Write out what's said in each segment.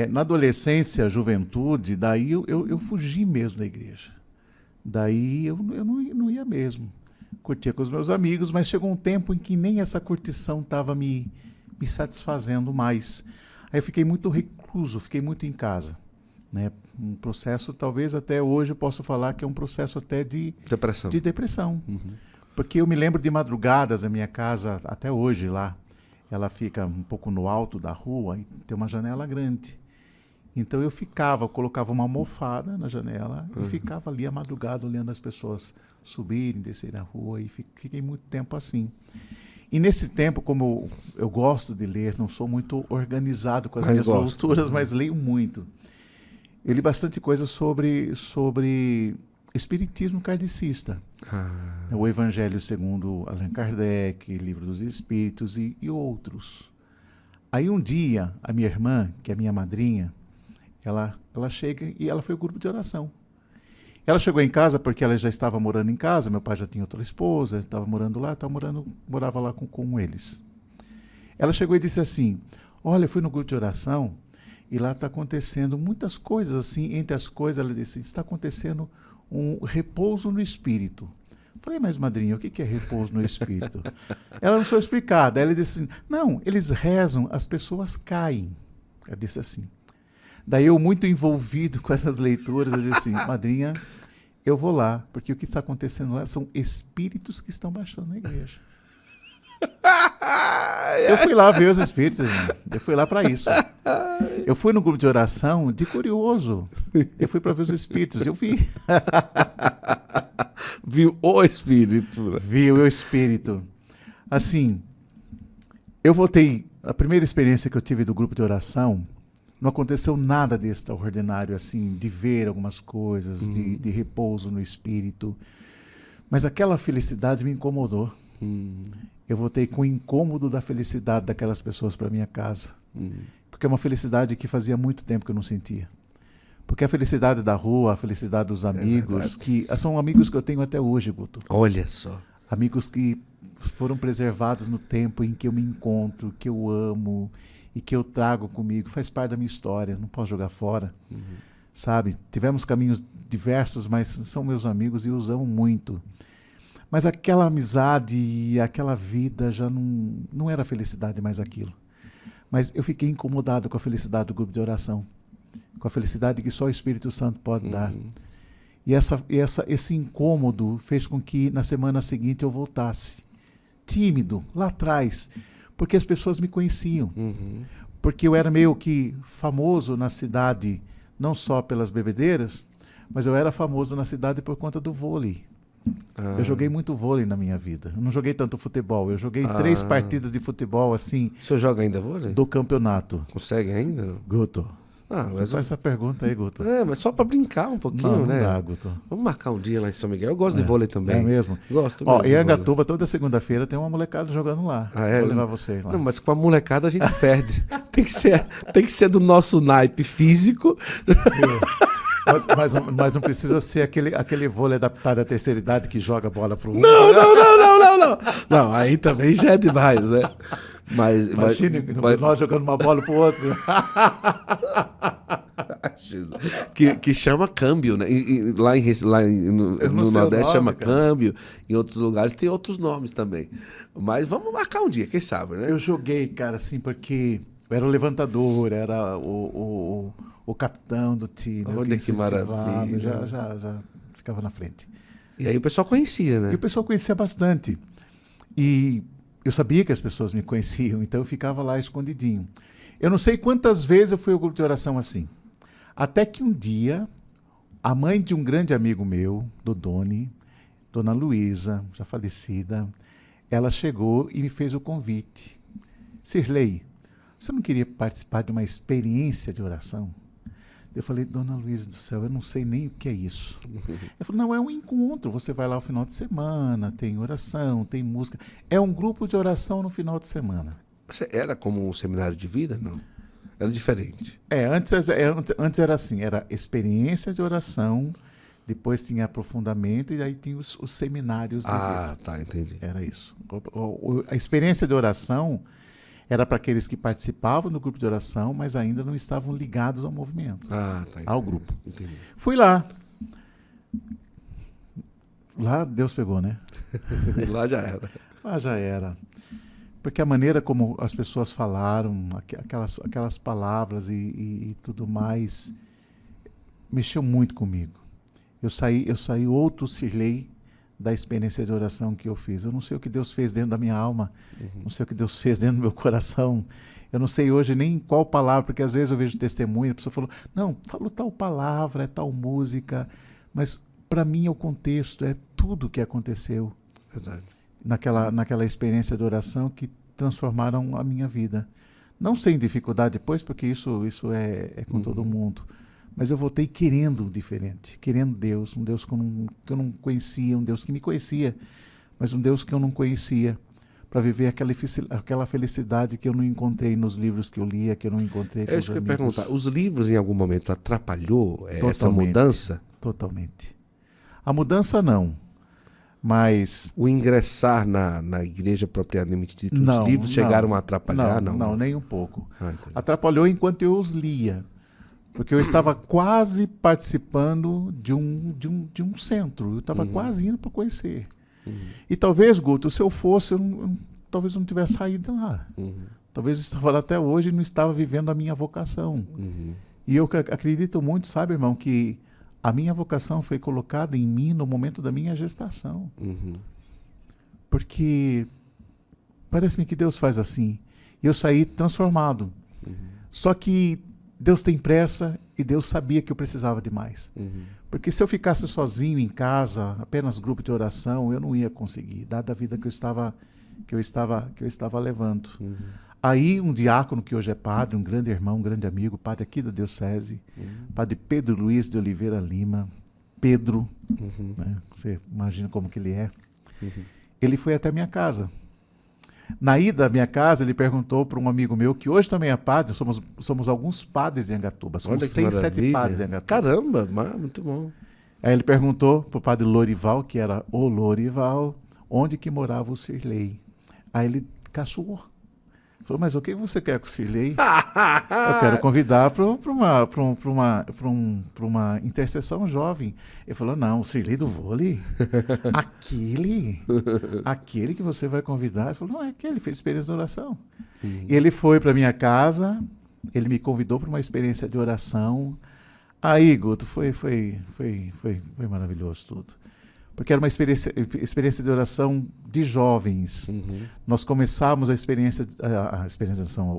Na adolescência, juventude, daí eu fugi mesmo da igreja. Daí eu não ia mesmo. Curtia com os meus amigos, mas chegou um tempo em que nem essa curtição estava me satisfazendo mais. Aí eu fiquei muito recluso, fiquei muito em casa. Né? Um processo, talvez até hoje eu posso falar que é um processo até de depressão. Uhum. Porque eu me lembro de madrugadas, a minha casa, até hoje lá, ela fica um pouco no alto da rua e tem uma janela grande. Então eu colocava uma almofada na janela e ficava ali a madrugada olhando as pessoas subirem, descerem a rua, e fiquei muito tempo assim. E nesse tempo, como eu gosto de ler, não sou muito organizado com as minhas leituras, mas leio muito. Eu li bastante coisa sobre espiritismo kardecista. O Evangelho segundo Allan Kardec, Livro dos Espíritos e outros. Aí um dia, a minha irmã, que é minha madrinha, ela chega e ela foi ao grupo de oração. Ela chegou em casa porque ela já estava morando em casa, meu pai já tinha outra esposa, estava morando lá, morava lá com eles. Ela chegou e disse assim, olha, eu fui no grupo de oração e lá está acontecendo muitas coisas, assim, entre as coisas, ela disse, está acontecendo um repouso no espírito. Falei, mas madrinha, o que é repouso no espírito? Ela não soube explicar, daí ela disse assim, não, eles rezam, as pessoas caem. Ela disse assim. Daí eu, muito envolvido com essas leituras, eu disse assim, madrinha, eu vou lá, porque o que está acontecendo lá são espíritos que estão baixando na igreja. Eu fui lá ver os espíritos, irmão. Eu fui lá para isso. Eu fui no grupo de oração de curioso. Eu fui para ver os espíritos, eu vi. Viu o espírito. Viu o espírito. Assim, eu voltei, a primeira experiência que eu tive do grupo de oração, não aconteceu nada de extraordinário, assim, de ver algumas coisas, de repouso no espírito. Mas aquela felicidade me incomodou. Eu voltei com o incômodo da felicidade daquelas pessoas para minha casa. Porque é uma felicidade que fazia muito tempo que eu não sentia. Porque a felicidade da rua, a felicidade dos amigos, que são amigos que eu tenho até hoje, Guto. Olha só. Amigos que foram preservados no tempo em que eu me encontro, que eu amo e que eu trago comigo, faz parte da minha história, não posso jogar fora, sabe? Tivemos caminhos diversos, mas são meus amigos e os amo muito. Mas aquela amizade e aquela vida já não era felicidade mais aquilo. Mas eu fiquei incomodado com a felicidade do grupo de oração, com a felicidade que só o Espírito Santo pode dar. E esse incômodo fez com que na semana seguinte eu voltasse, tímido, lá atrás, porque as pessoas me conheciam. Porque eu era meio que famoso na cidade, não só pelas bebedeiras, mas eu era famoso na cidade por conta do vôlei. Eu joguei muito vôlei na minha vida. Eu não joguei tanto futebol. Eu joguei 3 partidas de futebol, assim... O senhor joga ainda vôlei? Do campeonato. Consegue ainda? Guto. Você faz essa pergunta aí, Guto. Mas só para brincar um pouquinho, né? Não dá, Guto. Vamos marcar um dia lá em São Miguel. Eu gosto de vôlei também. É mesmo? Gosto mesmo. Em Angatuba, toda segunda-feira tem uma molecada jogando lá. Vou levar vocês lá. Não, mas com a molecada a gente perde. Tem que ser do nosso naipe físico. Mas não precisa ser aquele vôlei adaptado à terceira idade que joga a bola pro... Não. Não, aí também já é demais, né? Imagine nós jogando uma bola pro outro. que chama câmbio, né? Lá no Nordeste chama câmbio, em outros lugares tem outros nomes também. Mas vamos marcar um dia, quem sabe, né? Eu joguei, cara, assim, porque eu era o levantador, era o capitão do time. Olha que maravilha. Já ficava na frente. E aí o pessoal conhecia, né? E o pessoal conhecia bastante. E eu sabia que as pessoas me conheciam, então eu ficava lá escondidinho. Eu não sei quantas vezes eu fui ao grupo de oração assim. Até que um dia, a mãe de um grande amigo meu, do Doni, Dona Luísa, já falecida, ela chegou e me fez o convite. Sirlei, você não queria participar de uma experiência de oração? Eu falei, Dona Luísa do céu, eu não sei nem o que é isso. Ela falou, não, é um encontro, você vai lá no final de semana, tem oração, tem música. É um grupo de oração no final de semana. Você era como um seminário de vida, não? Era diferente. Antes era assim, era experiência de oração, depois tinha aprofundamento e aí tinha os seminários de vida. Tá, entendi. Era isso. A experiência de oração Era para aqueles que participavam do grupo de oração, mas ainda não estavam ligados ao movimento, ao grupo. Entendi. Fui lá. Lá Deus pegou, né? Lá já era. Lá já era. Porque a maneira como as pessoas falaram, aquelas palavras e tudo mais, mexeu muito comigo. Eu saí outro Sirlei da experiência de oração que eu fiz. Eu não sei o que Deus fez dentro da minha alma, não sei o que Deus fez dentro do meu coração. Eu não sei hoje nem qual palavra, porque às vezes eu vejo testemunho, a pessoa falou, não, falou tal palavra, é tal música, mas para mim é o contexto, é tudo o que aconteceu. Verdade. Naquela experiência de oração que transformaram a minha vida. Não sem dificuldade depois, porque isso é com todo mundo. Mas eu voltei querendo diferente, querendo Deus, um Deus que eu não conhecia, um Deus que me conhecia, mas um Deus que eu não conhecia, para viver aquela felicidade que eu não encontrei nos livros que eu lia, que eu não encontrei com os amigos. Eu ia perguntar, os livros em algum momento atrapalhou essa mudança? Totalmente. A mudança não, mas... O ingressar na igreja propriamente dita, os livros chegaram a atrapalhar? Não, nem um pouco. Atrapalhou enquanto eu os lia. Porque eu estava quase participando de um centro. Eu estava quase indo para conhecer. E talvez, Guto, se eu fosse, talvez eu não tivesse saído lá. Talvez eu estava lá até hoje e não estava vivendo a minha vocação. E eu acredito muito, sabe, irmão, que a minha vocação foi colocada em mim no momento da minha gestação. Porque parece-me que Deus faz assim. E eu saí transformado. Só que Deus tem pressa e Deus sabia que eu precisava de mais. Porque se eu ficasse sozinho em casa, apenas grupo de oração, eu não ia conseguir, dada a vida que eu estava levando. Aí um diácono que hoje é padre, um grande irmão, um grande amigo, padre aqui da diocese, padre Pedro Luiz de Oliveira Lima, Pedro, né? Você imagina como que ele é. Ele foi até a minha casa. Na ida à minha casa, ele perguntou para um amigo meu, que hoje também é padre, somos alguns padres em Angatuba, somos 6, 7 padres em Angatuba. Caramba, muito bom. Aí ele perguntou para o padre Lorival, que era o Lorival, onde que morava o Sirlei. Aí ele caçoou. Falou, mas o que você quer com o Sirlei? Eu quero convidar para uma intercessão jovem. Ele falou, não, o Sirlei do vôlei? Aquele que você vai convidar? Ele falou, não, é aquele, fez experiência de oração. E ele foi para minha casa, ele me convidou para uma experiência de oração. Aí, Guto, foi maravilhoso tudo. Porque era uma experiência de oração de jovens. Nós começamos a intercessão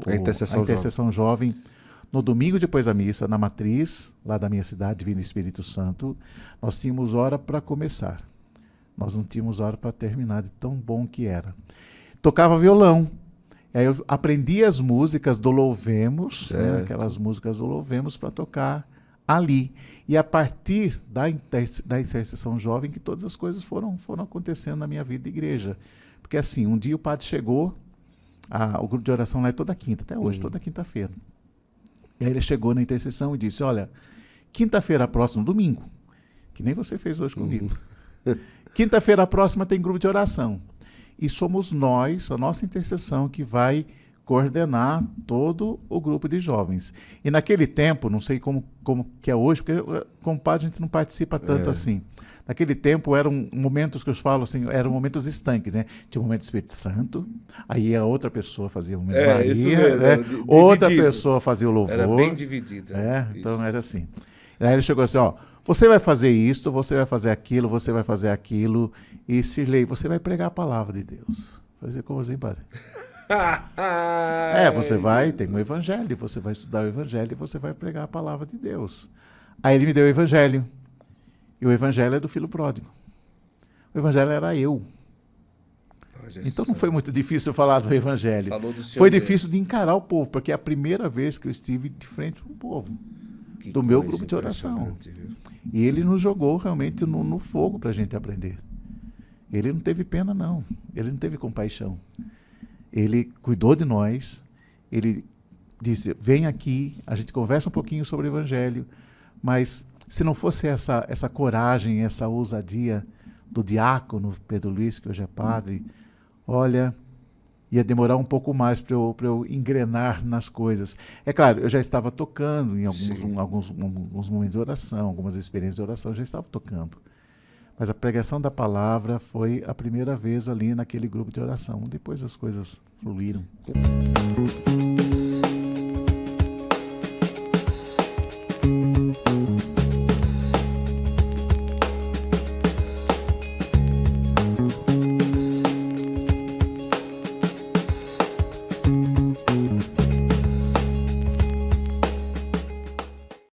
jovem no domingo depois da missa, na matriz, lá da minha cidade, Divino Espírito Santo. Nós tínhamos hora para começar. Nós não tínhamos hora para terminar, de tão bom que era. Tocava violão. Aí eu aprendi as músicas do Louvemos, né, aquelas músicas do Louvemos, para tocar ali. E a partir da intercessão jovem que todas as coisas foram acontecendo na minha vida de igreja. Porque assim, um dia o padre chegou, o grupo de oração lá é toda quinta, até hoje, toda quinta-feira. E aí ele chegou na intercessão e disse, olha, quinta-feira próxima, domingo, que nem você fez hoje comigo, quinta-feira próxima tem grupo de oração. E somos nós, a nossa intercessão, que vai coordenar todo o grupo de jovens. E naquele tempo, não sei como que é hoje, porque como padre a gente não participa tanto assim. Naquele tempo eram momentos que eu falo assim, eram momentos estanques, né? Tinha o momento do Espírito Santo, aí a outra pessoa fazia o momento de Maria, isso mesmo, né? Outra pessoa fazia o louvor. Era bem dividido. Então era assim. Aí ele chegou assim, ó, você vai fazer isto, você vai fazer aquilo, você vai fazer aquilo, e Sirlei, você vai pregar a palavra de Deus. Fazer como assim, padre? Você vai, tem um evangelho, você vai estudar o evangelho e você vai pregar a palavra de Deus. Aí ele me deu o evangelho. E o evangelho é do filho pródigo. O evangelho era eu. Então não foi muito difícil falar do evangelho. Foi difícil de encarar o povo, porque é a primeira vez que eu estive de frente para o povo. Do meu grupo de oração. Viu? E ele nos jogou realmente no fogo para a gente aprender. Ele não teve pena, não. Ele não teve compaixão. Ele cuidou de nós, ele disse, vem aqui, a gente conversa um pouquinho sobre o evangelho, mas se não fosse essa coragem, essa ousadia do diácono Pedro Luiz, que hoje é padre, olha, ia demorar um pouco mais para eu engrenar nas coisas. É claro, eu já estava tocando em alguns momentos de oração, algumas experiências de oração, eu já estava tocando. Mas a pregação da palavra foi a primeira vez ali naquele grupo de oração. Depois as coisas fluíram.